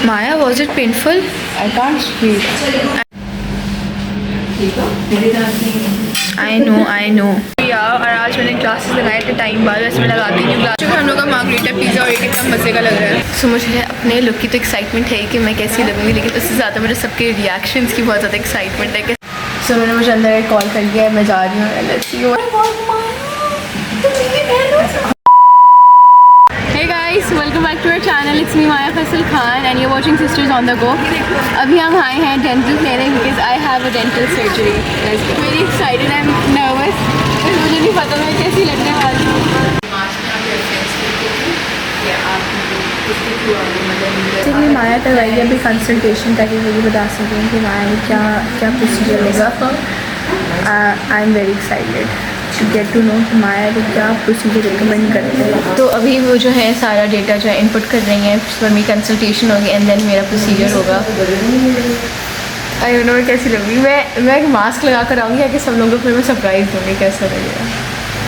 Maya, was it painful? I can't speak. I know. यार, और आज मैंने ग्लासेस लगाए थे टाइम बाद, वैसे मैं लगाती नहीं ग्लास। हम लोग का मार्गरीटा पिज़्ज़ा और ये कितना मज़े का लग रहा है। सो मुझे अपने लुक की तो एक्साइटमेंट है कि मैं कैसी लगूंगी, लेकिन उससे ज़्यादा मुझे सबके रिएक्शंस की बहुत ज़्यादा एक्साइटमेंट है। सो मैंने मुझे अंदर एक कॉल कर लिया है, मैं जा रही हूँ। Hey guys, welcome back to our channel. It's me Maya Faisal Khan and you're watching Sisters on the Go. अभी हम आए हैं dental clinic because I have a dental surgery. Very excited and nervous. मुझे नहीं पता मैं कैसी लगने वाली हूँ। इसलिए माया करवाई है अभी कंसल्टेशन ताकि मुझे बता सकें कि माया में क्या प्रोसीजर होगा। I am very excited to get to know कि माया को क्या प्रोसीजर रिकमेंड करते हैं। तो अभी वो जो है सारा डेटा जो है इनपुट कर रही हैं, फिर मेरी कंसल्टेशन होगी एंड देन मेरा प्रोसीजर होगा। आई डोंट नो मैं कैसी लगूँगी। मैं एक मास्क लगा कर आऊँगी ताकि सब लोगों को फिर मैं सरप्राइज़ दूँगी कैसा लगेगा।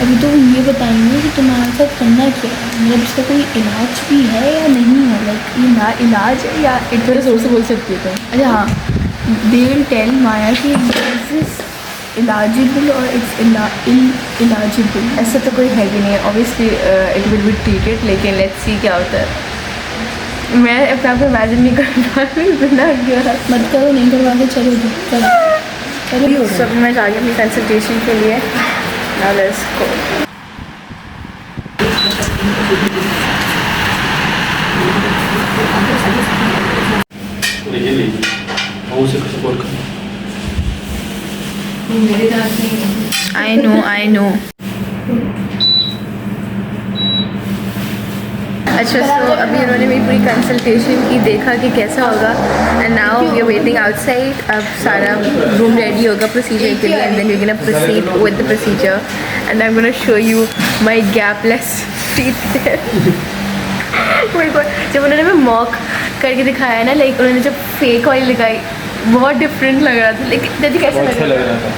अभी तो ये बताएंगे कि तुम्हारे साथ करना क्या है, मतलब इसका कोई इलाज भी है या नहीं है, लाइक ये इलाज है या एक तरह जोर से बोल सकती है तुम? अच्छा हाँ, दे विल टेल माया कि इलाजिबल और इट्स इलाजिबल। ऐसा तो कोई है भी नहीं है, obviously it will be treated, लेकिन लेट्स सी क्या होता है। मैं अपने आप को इमेजिन नहीं कर पा रही बिना मत करो, नहीं करवा के चलो सब। मैं जा रही हूँ अपनी कंसल्टेशन के लिए। Now let's go. I know. अच्छा, तो अभी उन्होंने मेरी पूरी कंसल्टेशन की, देखा कि कैसा होगा and now we are waiting outside. अब सारा रूम रेडी होगा प्रोसीजर के लिए and then we are gonna proceed with the procedure and I am gonna show you my gapless teeth. जब उन्होंने मैं मॉक करके दिखाया ना, लाइक उन्होंने जब फेक वाली लगाई बहुत डिफरेंट लग रहा था, लेकिन दादी कैसा लग रहा था?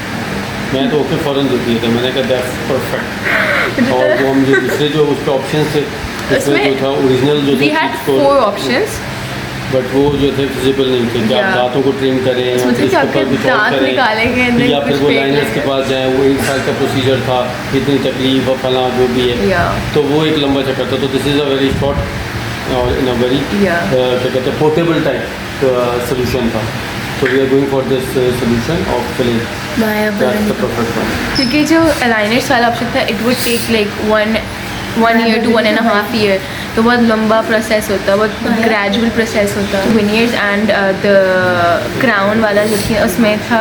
मैं तो ओके फ़ौरन दे दिया था, मैंने कहा दैट्स परफेक्ट। और वो हम जो दूसरे जो उसके ऑप्शन थे उसमें जो था ओरिजिनल जो थे 4 ऑप्शंस, बट वो जो थे फिजिबल नहीं थे कि आप दांतों को ट्रिम करें, इसके ऊपर कुछ और करें या फिर वो लाइनर्स के पास जाएँ। वो 1 साल का प्रोसीजर था, इतनी तकलीफ और फला जो भी है, तो वो एक लंबा चक्कर था। तो this is a very short और इन अ वेरी क्या कहते हैं पोर्टेबल टाइप सोल्यूशन था। तो we are going for this solution of filling. क्योंकि जो अलाइनर्स वाला ऑप्शन था it would take like 1 year to 1.5 year, तो बहुत लंबा प्रोसेस होता है, बहुत ग्रेजुअल प्रोसेस होता है। विनियर्स एंड द क्राउन वाला जो थी उसमें था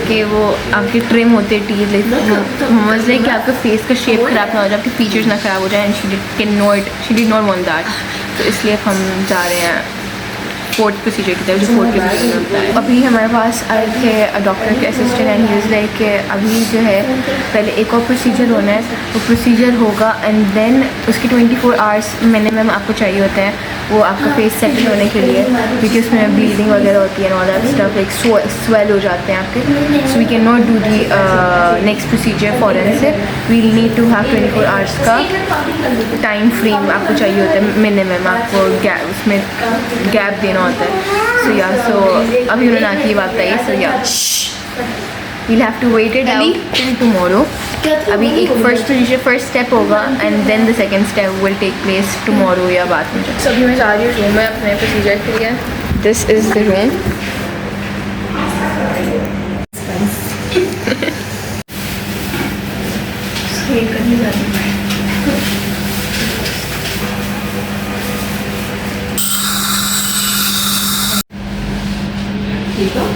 कि वो आपके ट्रिम होते टीथ, लाइक कि आपका फेस का शेप ख़राब ना हो जाए, आपके फीचर्स ना ख़राब हो जाए and she did not want that. तो इसलिए हम जा रहे हैं 4th प्रोसीजर की तरफ, जो 4th के प्रोसीजर होता है। अभी हमारे पास आए थे डॉक्टर के assistant and he was like कि अभी जो है पहले एक और प्रोसीजर होना है, वो प्रोसीजर होगा एंड देन उसके 24 आवर्स मिनिमम आपको चाहिए होते हैं वो आपका फेस सेटल होने के लिए, क्योंकि उसमें ब्लीडिंग वगैरह होती है, all that stuff, like swell हो जाते हैं आपके। So we can not do the next procedure फॉरन से, we need to have 24 hours का टाइम फ्रेम आपको चाहिए होता है मिनिमम, आपको उसमें गैप देना होता है। सो अभी उन्होंने आके ये बात बताई। सो we'll have to wait it out till tomorrow. अभी एक फर्स्ट स्टेप होगा and then the second step will take place tomorrow या बाद में। सो अभी मैं जा रही हूँ रूम में अपने प्रोसीजर के लिए। This is the room. ठीक है,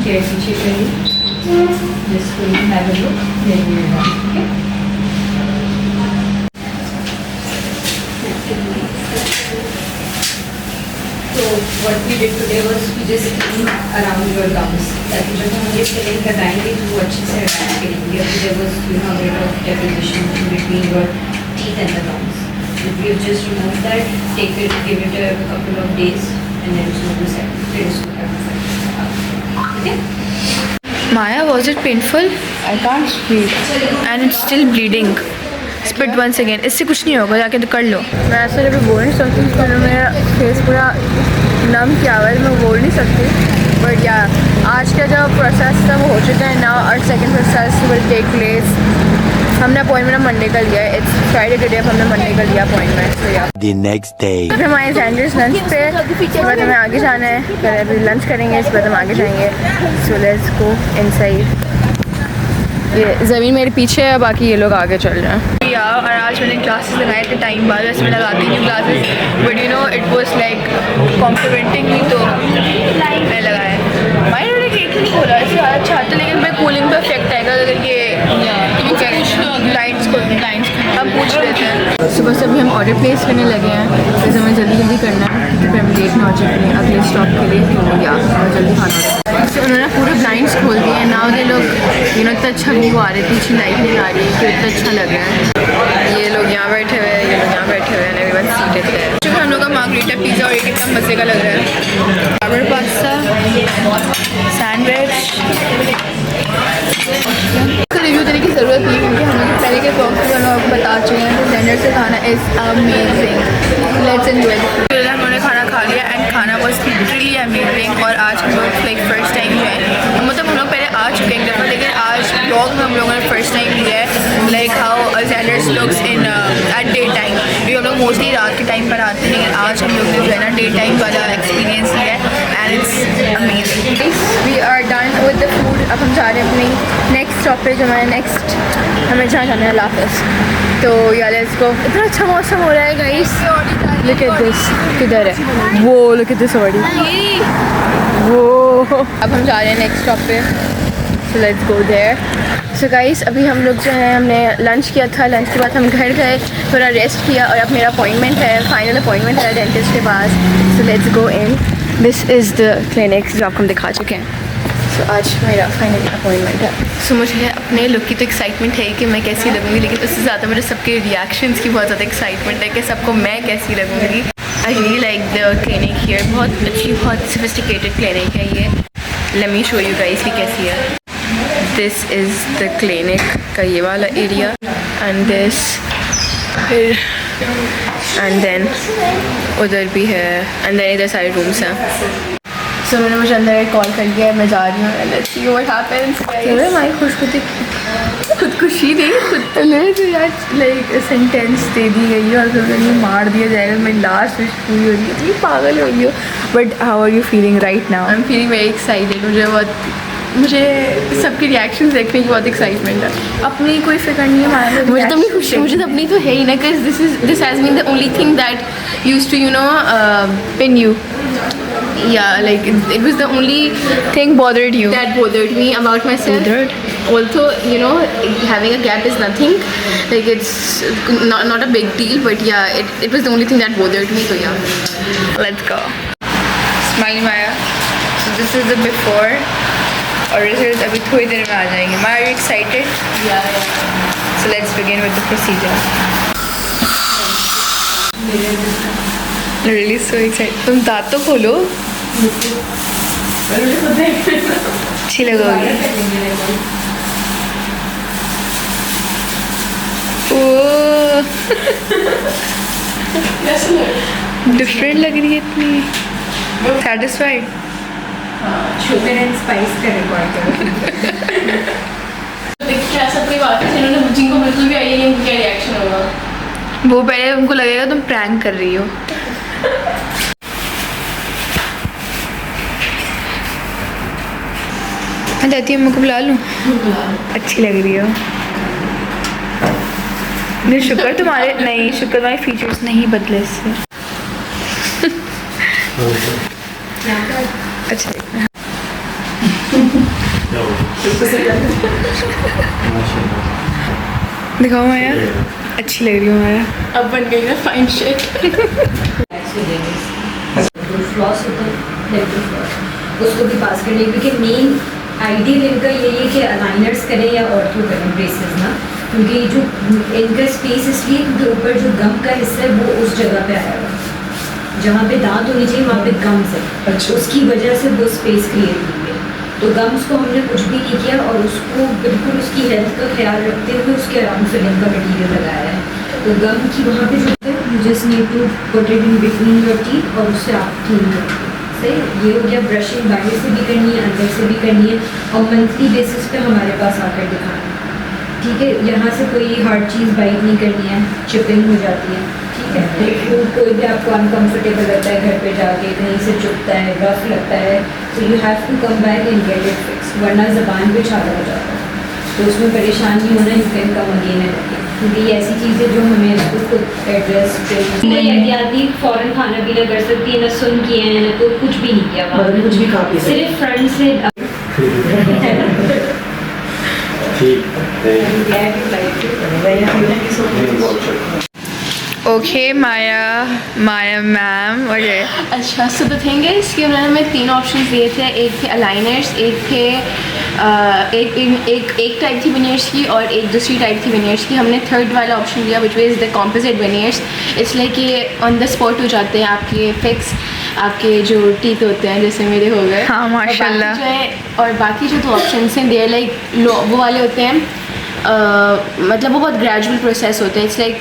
चेयर पीछे करिए, just go and have a look, then we will done, okay? So what we did today was we just cleaned around your gums. ताकि जब हम ये फिलिंग कराएंगे तो वो अच्छे से अटैच करेंगे। अभी there was a bit of deposition between your teeth and the gums. We have just removed that, take it, give it a couple of days, and then it's going to set. It is going to set. Okay? Maya, was it painful? I can't speak. And it's still bleeding. Spit once again. इससे कुछ नहीं होगा, जाके तो कर लो। मैं ऐसा जब बोल नहीं सकती, मेरा फेस पूरा नम किया हुआ है, मैं बोल नहीं सकती, बट या आज का जो प्रोसेस था वो हो चुका है नाउ। और second process will take place. हमने अपॉइंटमेंट मंडे का लिया है, इट्स फ्राइडे टुडे, अब हमने मंडे का लिया अपॉइंटमेंट। तो या The next day. अभी हमारे सैंडर्स लंच पे, इसके बाद हमें आगे जाना है, पहले अभी लंच करेंगे, इसके बाद हम आगे जाएंगे। सो लेट्स गो इनसाइड। ये ज़मीन मेरे पीछे है, बाकी ये लोग आगे चल रहे हैं। या और आज मैंने ग्लासेस लगाए थे टाइम बाद, वैसे मैं लगाती थी glasses, but you know it was like complimenting me, तो मैं लगाया। भाई मैंने केक नहीं खोला, इससे अच्छा आता, लेकिन मैं कूलिंग पे इफेक्ट आएगा अगर ये लाइट्स को हम पूछ लेते हैं। सुबह से अभी हम ऑर्डर प्लेस करने लगे हैं, जैसे हमें जल्दी जल्दी करना है क्योंकि फिर हम लेट ना हो जाए अगले स्टॉप के लिए, तो या हमें जल्दी खाना होता है। तो उन्होंने पूरे ब्लाइंड्स खोल दिए हैं नाउ। ये लोग यू नो इतना अच्छा व्यू आ रही थी, अच्छी लाइट नहीं आ रही है, तो इतना अच्छा लग रहा है। ये लोग यहाँ बैठे हुए हैं, ये लोग यहाँ बैठे हुए हैं, एवरीवन सीटेड है। चूँकि हम लोग का मार्गरीटा पिज़्ज़ा और ये कितना मज़े का लग रहा है। बाबर पास्ता, सैंडविच का रिव्यू देने की ज़रूरत नहीं, क्योंकि हम लोग पहले के ब्लॉग में आपको बता चुके हैं। तो सेंडर से खाना इज़ अमेजिंग, लेट्स एंजॉय। हमने खाना खा लिया एंड खाना वॉज लिटरली अमेजिंग। और आज हम लोग लाइक फर्स्ट टाइम जो है, मतलब हम लोग पहले आ चुके हैं एक दफ़ा, लेकिन आज ब्लॉग में हम लोगों ने फर्स्ट टाइम लिया है like how sanders looks in at daytime. क्योंकि हम लोग मोस्टली रात के टाइम पर आते हैं, लेकिन आज हम लोग ने जो है ना डे टाइम वाला एक्सपीरियंस लिया है and it's amazing. We are done with the food. अब हम जा रहे हैं अपनी नेक्स्ट स्टॉपेज, हमारा नेक्स्ट हमें जहाँ जाना है लाफिस। तो या लेट्स गो। इतना अच्छा मौसम हो रहा है गाइस, लुक एट दिस। किधर है वो, लुक एट दिस ऑलरेडी वो। अब हम जा रहे हैं नेक्स्ट स्टॉप पे, so let's go there. So guys अभी हम लोग जो है हमने लंच किया था, लंच के बाद हम घर गए, थोड़ा रेस्ट किया, और अब मेरा अपॉइंटमेंट है, फाइनल अपॉइंटमेंट है डेंटिस्ट के पास। So let's go in. This is the clinic जो आपको हम दिखा चुके हैं। सो आज मेरा फाइनल अपॉइंटमेंट है। सो मुझे अपने लुक की तो एक्साइटमेंट है कि मैं कैसी लगूंगी, लेकिन उससे ज़्यादा मेरे सबके रिएक्शंस की बहुत ज़्यादा एक्साइटमेंट है कि सबको मैं कैसी लगूंगी। I really like the clinic here, बहुत अच्छी, बहुत सोफिस्टिकेटेड क्लिनिक है ये। Let me show you guys कि कैसी है। दिस इज़ द क्लिनिक का ये वाला area and this, and then उधर भी है, एंड देन इधर सारे रूम्स हैं। सो उन्होंने मुझे अंदर कॉल कर दिया है, मैं जा रही हूँ। Let's see what happens. हमारी खुदकुशी नहीं, खुद लाइक सेंटेंस दे दी गई है और फिर मैंने मार दिया जाएगा, मेरी लास्ट विश पूरी हो रही है। इतनी पागल हो रही हो। But how are you feeling right now? I am feeling very excited. मुझे सबके रिएक्शंस देखने की बहुत एक्साइटमेंट है। अपनी कोई फिक्र नहीं है हमारे, मुझे तो अपनी खुशी, मुझे तो अपनी तो है ही ना, because this has been the only thing that used to you know pin you. Yeah, like it was the only thing bothered you. That bothered me about myself. Also, you know, having a gap is nothing. Like it's not a big deal, but yeah, it was the only thing that bothered me. So yeah, let's go. Smile Maya. So this is the before. और result अभी थोड़ी देर में आ जाएंगे. Maya, are you excited? Yeah. So let's begin with the procedure. Really so excited. तुम दांत तो खोलो. अच्छी लगोगी. ओह डिफरेंट लग रही है इतनी. सेटिस्फाइड? शुगर एंड स्पाइस का रिकॉर्ड करो. देखिए ऐसा कोई बात है जिन्होंने जिनको बिल्कुल भी आइडिया नहीं क्या रिएक्शन होगा. वो पहले उनको लगेगा तुम प्रैंक कर रही हो. मैं चाहती हूँ मैं बुला लूँ. अच्छी लग रही हो. नहीं शुक्र तुम्हारे नहीं, शुक्र तुम्हारे फीचर्स नहीं बदले इससे. अच्छा दिखाओ माया. अच्छी लग रही हो माया. अब बन गई ना फाइन शेड. फ्लॉस होता है उसको भी पास करने, क्योंकि मेन आइडियल इनका यही है कि अलाइनर्स करें या ऑर्थो करें ब्रेसेस ना, क्योंकि जो इनका स्पेस इसलिए क्योंकि ऊपर जो गम का हिस्सा है वो उस जगह पे आया हुआ है जहाँ पे दांत होनी चाहिए, वहाँ पे गम्स है. अच्छा. उसकी वजह से वो स्पेस क्रिएट हुई है. तो गम्स को हमने कुछ भी नहीं किया और उसको बिल्कुल उसकी हेल्थ का ख्याल रखते हुए उसके अराउंड फिलिंग का मटीरियल लगाया है. तो गम की वहाँ पे जो है you just need to put it in between your teeth और उससे आप क्लीन करते हैं. सही, ये हो गया ब्रशिंग बाहर से भी करनी है, अंदर से भी करनी है, और मंथली बेसिस पे हमारे पास आकर दिखाना, ठीक है। यहाँ से कोई हार्ड चीज़ बाइट नहीं करनी है, चिपिंग हो जाती है, ठीक है। कोई भी आपको अनकम्फर्टेबल लगता है घर पे जाके, कहीं से चुभता है, रफ लगता है, तो you have to come back and get it fix, वरना ज़बान पे छाला हो जाता है, तो उसमें परेशान नहीं होना, you can come again and again, क्योंकि ये ऐसी चीज़ें जो हमें खुद एड्रेस कोई एहतियाती फ़ौरन खाना पीना कर सकती है, ना सुन किए हैं ना तो कुछ भी नहीं किया, मतलब कुछ भी खा पी सकते सिर्फ फ्रंट से ओके माया मैम ओके। अच्छा सो द थिंग इज़ कि उन्होंने हमें 3 ऑप्शन दिए थे, एक थे अलाइनर्स, एक थे एक टाइप थी विनियर्स की और एक दूसरी टाइप थी विनियर्स की। हमने थर्ड वाला ऑप्शन लिया which was the composite veneers, इसलिए कि ऑन द स्पॉट हो जाते हैं आपके फिक्स, आपके जो टीथ होते हैं जैसे मेरे हो गए। हाँ माशाल्लाह। और बाकी जो 2 ऑप्शन हैं देयर लाइक वो वाले होते हैं मतलब वो बहुत ग्रेजुअल प्रोसेस होते हैं, इट्स लाइक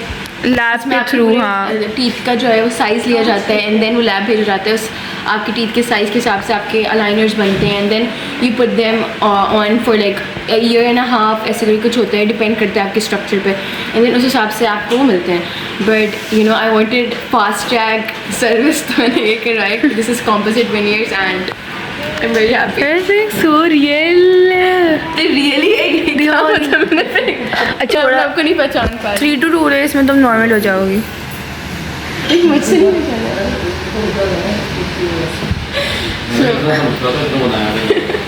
लैब के थ्रू, हाँ टीथ का जो है वो साइज़ लिया जाता है एंड देन वो लैब भेजा जाता है, उस आपके टीथ के साइज़ के हिसाब से आपके अलाइनर्स बनते हैं and then you put them on for like year and half, ऐसे करके कुछ होता है, डिपेंड करता है आपके स्ट्रक्चर पे, एंड देन उस हिसाब से आपको वो मिलते हैं। But you no I wanted fast track service, तो मैंने ये करवाया। This is composite veneers and I'm very happy. Everything so real. They really अच्छा मैं आपको नहीं पहचान पा रही। 3 to 2 days में तुम नॉर्मल हो जाओगी। मुझसे नहीं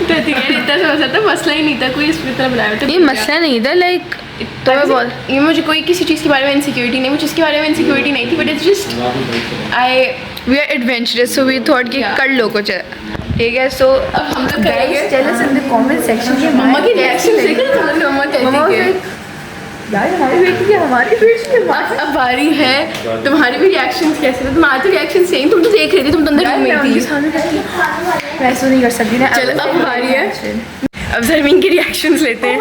तो इतना समझ आता, मसला ही नहीं था कोई इसमें तरह बनाया था। ये मसला नहीं था लाइक तो मैं बोल ये मुझे कोई किसी चीज़ के बारे में इनसिक्योरिटी नहीं, मुझे इसके बारे में इनसिक्योरिटी नहीं थी, but it's just I we are adventurous so we thought कि कर लो कुछ, ठीक है। सो अब हम लोग करेंगे tell in the comment section कि मम्मा की रिएक्शन देखिए, मम्मा कहती है यार हमारी बेटी की हमारी बेटी अब बारी है, तुम्हारी भी रिएक्शंस कैसे थे? तुम्हारे तो रिएक्शन सेम, तुम तो देख रही थी, तुम तो अंदर रूम में थी, वैसे नहीं कर सकती ना। चलो अब बारी है, अब जरमीन की रिएक्शंस लेते हैं।